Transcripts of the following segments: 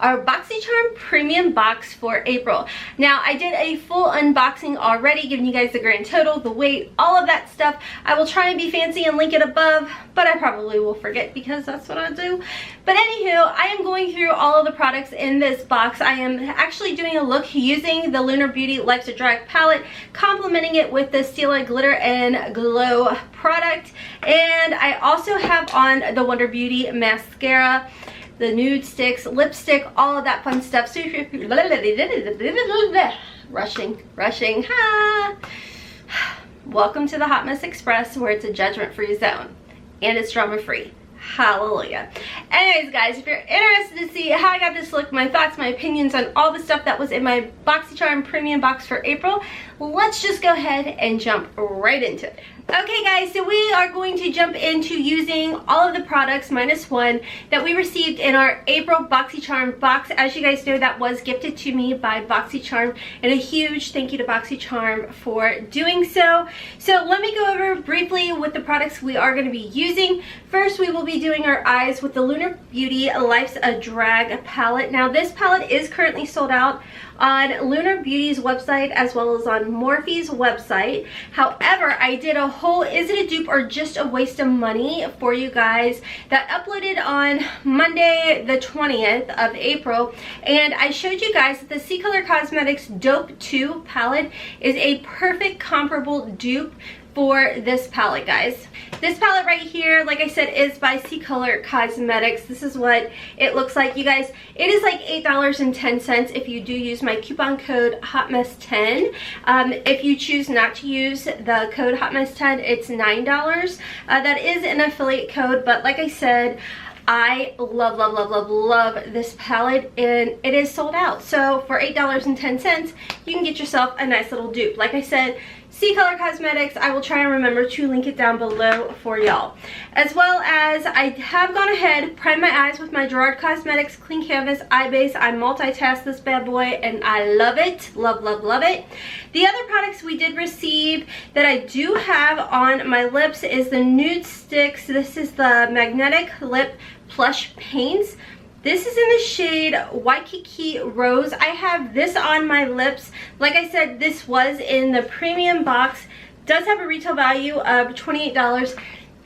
our Boxycharm premium box for April. Now, I did a full unboxing already, giving you guys the grand total, the weight, all of that stuff. I will try and be fancy and link it above, but I probably will forget because that's what I do. But anywho, I am going through all of the products in this box. I am actually doing a look using the Lunar Beauty Life's a Drag palette, complementing it with the Stila Glitter and Glow product. And I also have on the Wonder Beauty mascara, the nude sticks, lipstick, all of that fun stuff. So if you're rushing, ha! Welcome to the Hot Mess Express, where it's a judgment-free zone and it's drama-free. Hallelujah. Anyways, guys, if you're interested to see how I got this look, my thoughts, my opinions on all the stuff that was in my Boxycharm premium box for April, let's just go ahead and jump right into it. Okay guys, so we are going to jump into using all of the products minus one that we received in our April Boxycharm box. As you guys know, that was gifted to me by Boxycharm, and a huge thank you to Boxycharm for doing so. So let me go over briefly with the products we are going to be using. First, we will be doing our eyes with the Lunar Beauty Life's a Drag palette. Now, this palette is currently sold out on Lunar Beauty's website as well as on Morphe's website. However, I did a whole is it a dupe or just a waste of money for you guys that uploaded on Monday the 20th of April, and I showed you guys that the C Color Cosmetics Dope 2 palette is a perfect comparable dupe for this palette, guys. This palette right here, like I said, is by C Color Cosmetics. This is what it looks like, you guys. It is like $8.10 if you do use my coupon code HOTMESS10. If you choose not to use the code HOTMESS10, it's $9. That is an affiliate code, but like I said, I love this palette, and it is sold out. So for $8.10, you can get yourself a nice little dupe. Like I said, C Color Cosmetics, I will try and remember to link it down below for y'all. As well as, I have gone ahead, primed my eyes with my Gerard Cosmetics Clean Canvas Eye Base. I multitask this bad boy, and I love it. Love it. The other products we did receive that I do have on my lips is the Nude Sticks. This is the Magnetic Lip Plush Paints. This is in the shade Waikiki Rose. I have this on my lips. Like I said, this was in the premium box. Does have a retail value of $28.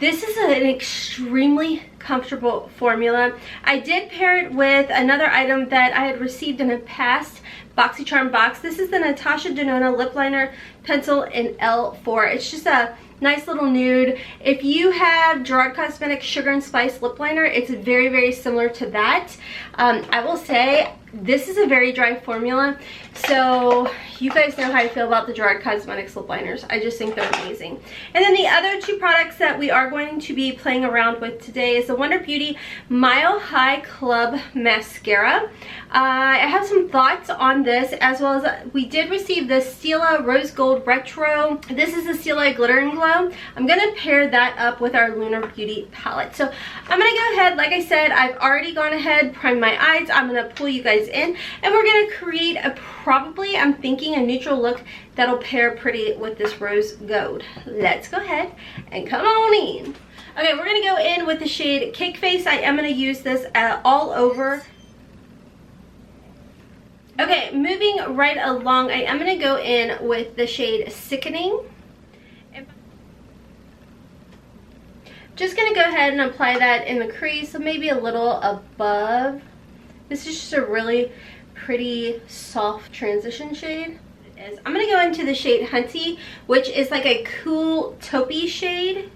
This is an extremely comfortable formula. I did pair it with another item that I had received in a past Boxycharm box. This is the Natasha Denona Lip Liner Pencil in L4. It's just a nice little nude. If you have Gerard Cosmetics Sugar and Spice Lip Liner, it's very similar to that. I will say this is a very dry formula, so you guys know how I feel about the Gerard Cosmetics lip liners. I just think they're amazing. And then the other two products that we are going to be playing around with today is the Wonder Beauty Mile High Club Mascara. I have some thoughts on this, as well as we did receive the Stila Rose Gold Retro. This is the Stila Glitter and Glow. I'm going to pair that up with our Lunar Beauty palette. So I'm going to go ahead, like I said, I've already gone ahead, primed my eyes. I'm going to pull you guys in, and we're going to create a probably, I'm thinking, a neutral look that'll pair pretty with this rose gold. Let's go ahead and come on in. Okay, we're going to go in with the shade Cake Face. I am going to use this all over. Okay, moving right along, I am going to go in with the shade Sickening. Just going to go ahead and apply that in the crease, so maybe a little above. This is just a really pretty soft transition shade. I'm going to go into the shade Hunty, which is like a cool taupey shade.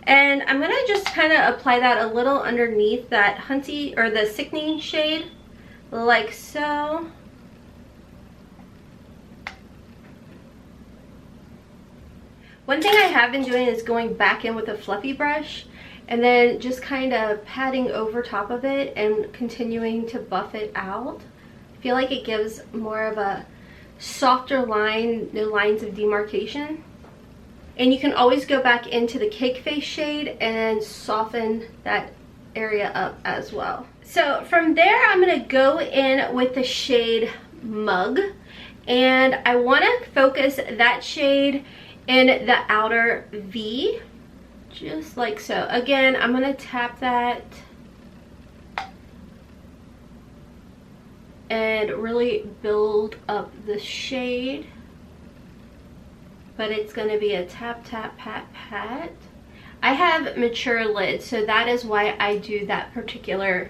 And I'm going to just kind of apply that a little underneath that Hunty, or the Sickening shade, like so. One thing I have been doing is going back in with a fluffy brush and then just kind of patting over top of it and continuing to buff it out. I feel like it gives more of a softer line, no lines of demarcation. And you can always go back into the Cake Face shade and soften that area up as well. So from there, I'm going to go in with the shade Mug, and I want to focus that shade in the outer V, just like so. Again, I'm going to tap that and really build up the shade. But it's going to be a tap, tap, pat, pat. I have mature lids, so that is why I do that particular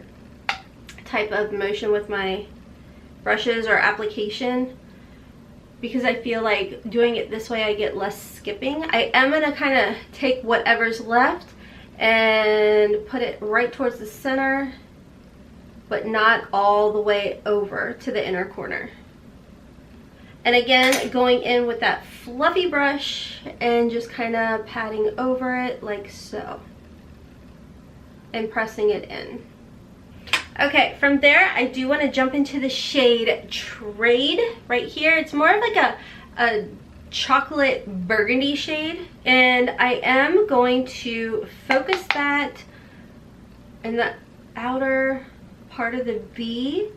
type of motion with my brushes or application, because I feel like doing it this way I get less skipping. I am going to kind of take whatever's left and put it right towards the center, but not all the way over to the inner corner. And again, going in with that fluffy brush and just kind of patting over it like so, and pressing it in. Okay, from there I do want to jump into the shade Trade right here. It's more of like a chocolate burgundy shade, and I am going to focus that in the outer part of the V,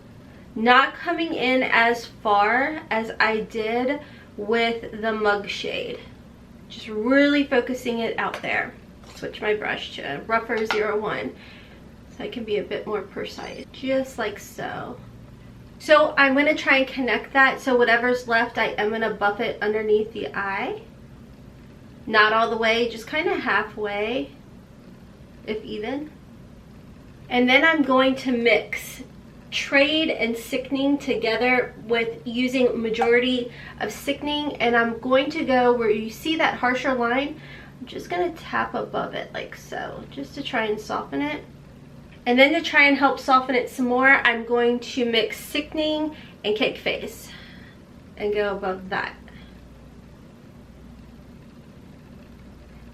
not coming in as far as I did with the mug shade, just really focusing it out there. Switch my brush to rougher 01 so I can be a bit more precise, just like so. So I'm going to try and connect that, so whatever's left I am going to buff it underneath the eye. Not all the way, just kind of halfway, if even. And then I'm going to mix Trade and Sickening together with using majority of Sickening, and I'm going to go where you see that harsher line. I'm just going to tap above it like so, just to try and soften it. And then to try and help soften it some more, I'm going to mix Sickening and Cake Face and go above that.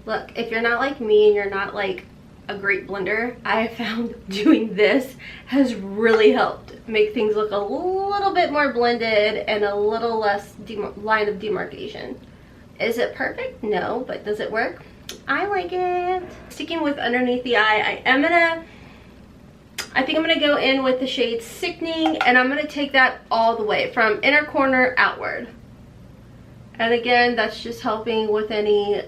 Look, if you're not like me and you're not like a great blender, I have found doing this has really helped make things look a little bit more blended and a little less line of demarcation. Is it perfect? No, but does it work? I like it. Sticking with underneath the eye, I think I'm gonna go in with the shade Sickening, and I'm gonna take that all the way from inner corner outward. And again, that's just helping with any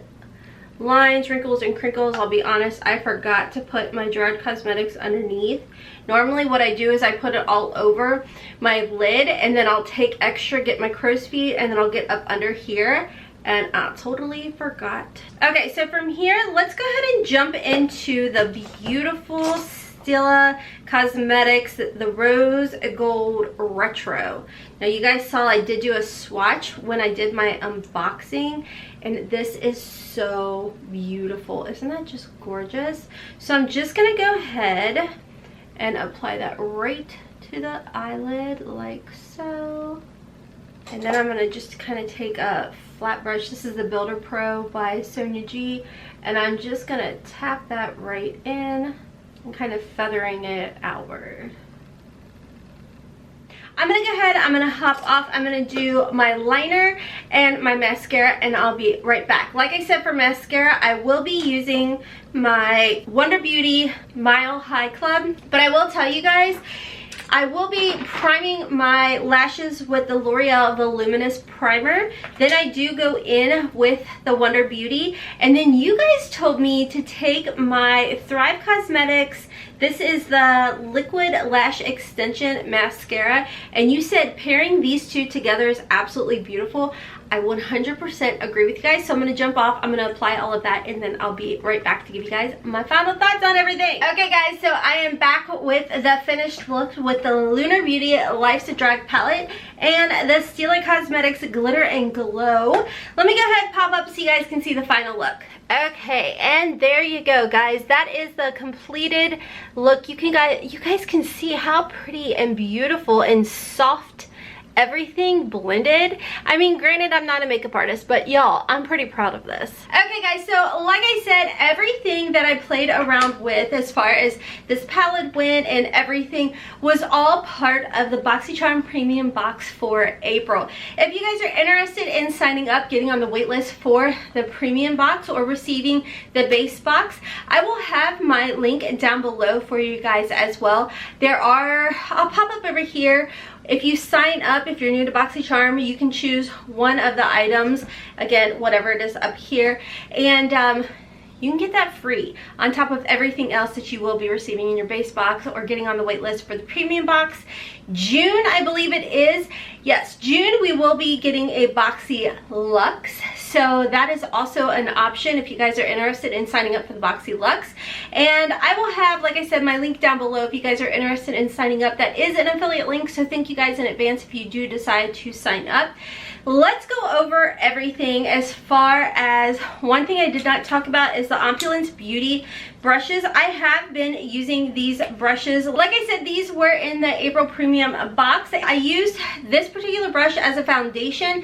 lines, wrinkles, and crinkles. I'll be honest, I forgot to put my Gerard Cosmetics underneath. Normally what I do is I put it all over my lid, and then I'll take extra, get my crow's feet, and then I'll get up under here, and I totally forgot. Okay, so from here, let's go ahead and jump into the beautiful Stila Cosmetics, the Rose Gold Retro. Now you guys saw I did do a swatch when I did my unboxing, and this is so beautiful. Isn't that just gorgeous? So I'm just gonna go ahead and apply that right to the eyelid like so. And then I'm gonna just kind of take a flat brush. This is the Builder Pro by Sonia G, and I'm just gonna tap that right in and kind of feathering it outward. I'm gonna go ahead, I'm gonna hop off, I'm gonna do my liner and my mascara, and I'll be right back. Like I said, for mascara, I will be using my Wonder Beauty Mile High Club, but I will tell you guys, I will be priming my lashes with the L'Oreal Voluminous Primer. Then I do go in with the Wonder Beauty. And then you guys told me to take my Thrive Cosmetics, this is the Liquid Lash Extension Mascara. And you said pairing these two together is absolutely beautiful. I 100% agree with you guys. So I'm going to jump off. I'm going to apply all of that, and then I'll be right back to give you guys my final thoughts on everything. Okay guys, so I am back with the finished look with the Lunar Beauty Life's a Drag palette and the Stila Cosmetics Glitter and Glow. Let me go ahead, pop up so you guys can see the final look. Okay, and there you go guys, that is the completed look. You guys can see how pretty and beautiful and soft everything blended. I mean, granted, I'm not a makeup artist, but y'all, I'm pretty proud of this. Okay guys, so like I said, everything that I played around with as far as this palette went and everything was all part of the Boxycharm premium box for April. If you guys are interested in signing up, getting on the wait list for the premium box or receiving the base box, I will have my link down below for you guys as well. I'll pop up over here. If you sign up, if you're new to Boxycharm, you can choose one of the items, again, whatever it is up here, and you can get that free on top of everything else that you will be receiving in your base box or getting on the wait list for the premium box. June, I believe it is. Yes, June we will be getting a Boxy Luxe. So that is also an option if you guys are interested in signing up for the Boxy Luxe. And I will have, like I said, my link down below if you guys are interested in signing up. That is an affiliate link, so thank you guys in advance if you do decide to sign up. Let's go over everything. As far as one thing I did not talk about is the Opulence Beauty brushes. I have been using these brushes. Like I said, these were in the April premium box. I used this particular brush as a foundation.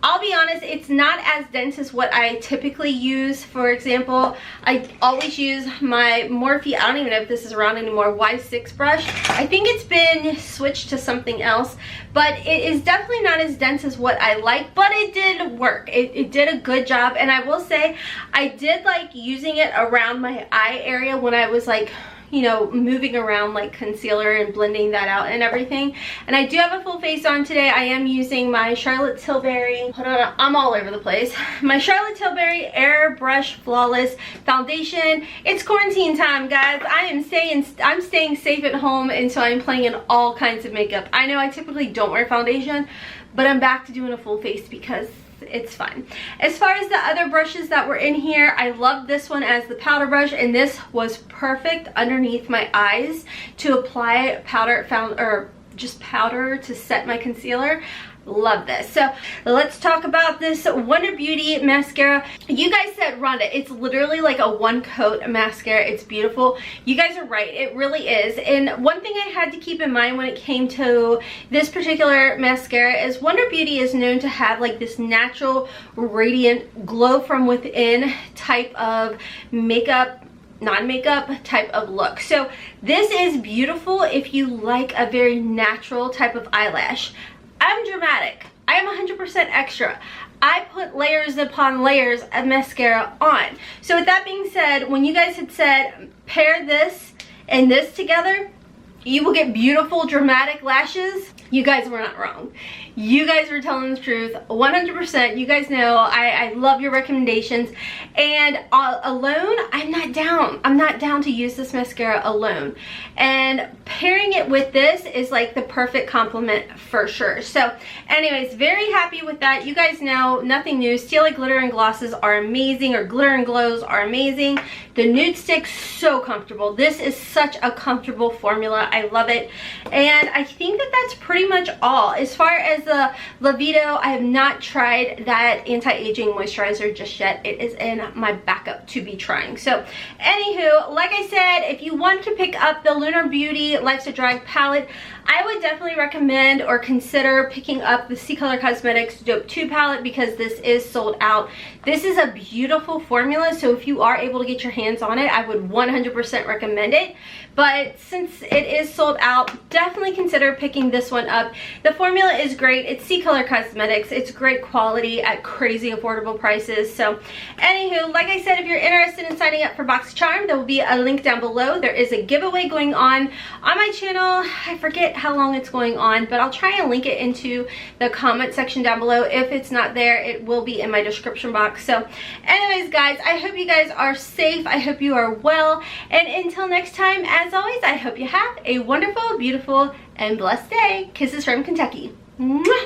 I'll be honest, it's not as dense as what I typically use. For example, I always use my Morphe, I don't even know if this is around anymore, Y6 brush. I think it's been switched to something else, but it is definitely not as dense as what I like, but it did work. It did a good job, and I will say I did like using it around my eye area when I was like, you know, moving around like concealer and blending that out and everything. And I do have a full face on today. I am using my Charlotte Tilbury, hold on, I'm all over the place, my Charlotte Tilbury Airbrush Flawless Foundation. It's quarantine time, guys. I'm staying safe at home, and so I'm playing in all kinds of makeup. I know I typically don't wear foundation, but I'm back to doing a full face because it's fun. As far as the other brushes that were in here, I love this one as the powder brush, and this was perfect underneath my eyes to apply powder, just powder to set my concealer. Love this. So let's talk about this Wonder Beauty mascara. You guys said, Rhonda, it's literally like a one coat mascara. It's beautiful. You guys are right, it really is. And one thing I had to keep in mind when it came to this particular mascara is Wonder Beauty is known to have like this natural radiant glow from within type of makeup, non-makeup type of look. So this is beautiful if you like a very natural type of eyelash. I'm dramatic. I am 100% extra. I put layers upon layers of mascara on. So with that being said, when you guys had said pair this and this together, you will get beautiful dramatic lashes, you guys were not wrong. You guys were telling the truth 100%. You guys know I love your recommendations, and alone I'm not down to use this mascara alone, and pairing it with this is like the perfect complement for sure. So anyways, very happy with that. You guys know, nothing new. Steely glitter and glosses are amazing, or glitter and glows are amazing. The nude stick's so comfortable. This is such a comfortable formula. I love it, and I think that that's pretty much all. As far as the Lavito, I have not tried that anti-aging moisturizer just yet. It is in my backup to be trying. So anywho, like I said, if you want to pick up the Lunar Beauty Life's a Drag palette, I would definitely recommend or consider picking up the Gerard Cosmetics Dope 2 palette, because this is sold out. This is a beautiful formula, so if you are able to get your hands on it, I would 100% recommend it. But since it is sold out, definitely consider picking this one up. The formula is great. It's Gerard Cosmetics. It's great quality at crazy affordable prices. So anywho, like I said, if you're interested in signing up for Boxycharm, there will be a link down below. There is a giveaway going on my channel. I forget how long it's going on, but I'll try and link it into the comment section down below. If it's not there, it will be in my description box. So anyways, guys, I hope you guys are safe. I hope you are well. And until next time, as always, I hope you have a wonderful, beautiful, and blessed day. Kisses from Kentucky. Mwah!